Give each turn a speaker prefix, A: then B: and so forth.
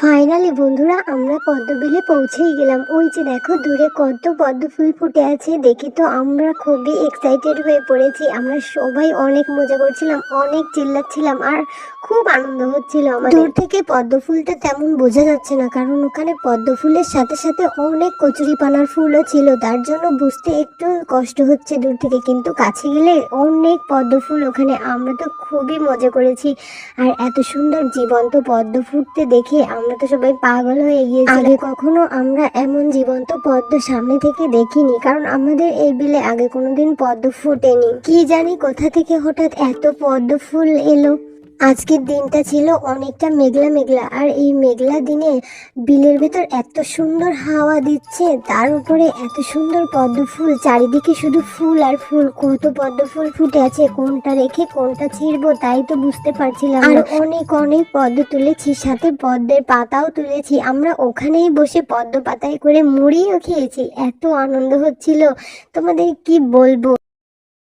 A: Finally বন্ধুরা আমরা পদ্মবিলে পৌঁছেই গেলাম। ওই যে দেখো দূরে কত পদ্ম ফুল ফুটে আছে, দেখি তো আমরা খুবই এক্সাইটেড হয়ে পড়েছি। আমরা সবাই অনেক মজা করছিলাম, অনেক চিল্লাচ্ছিলাম আর খুব আনন্দ হচ্ছিল আমাদের। দূর থেকে পদ্ম ফুলটা তেমন বোঝা যাচ্ছে না, কারণ ওখানে পদ্ম ফুলের সাথে সাথে অনেক কচুরিপানার ফুলও ছিল, তার জন্য বুঝতে একটু কষ্ট হচ্ছে দূর থেকে, কিন্তু কাছে গেলে অনেক পদ্ম ফুল ওখানে। আমরা তো খুবই মজা করেছি, আর এত সুন্দর জীবন্ত পদ্ম ফুটতে দেখে আমরা তো সবাই পাগল হয়ে গিয়েছি। আগে কখনো আমরা এমন জীবন্ত পদ্ম সামনে থেকে দেখিনি, কারণ আমাদের এই বিলে আগে কোনোদিন পদ্ম ফুটেনি। কি জানি কোথা থেকে হঠাৎ এত পদ্ম ফুল এলো। আজকের দিনটা ছিল অনেকটা মেঘলা মেঘলা, আর এই মেঘলা দিনে বিলের ভেতর এত সুন্দর হাওয়া দিচ্ছে, তার উপরে এত সুন্দর পদ্ম ফুল, চারিদিকে শুধু ফুল আর ফুল। কত পদ্ম ফুল ফুটে আছে, কোনটা রেখে কোনটা ছিঁড়বো তাই তো বুঝতে পারছিলাম। আর অনেক অনেক পদ্ম তুলেছি, সাথে পদ্মের পাতাও তুলেছি। আমরা ওখানেই বসে পদ্ম পাতায় করে মুড়িও খেয়েছি, এত আনন্দ হচ্ছিল তোমাদের কি বলবো।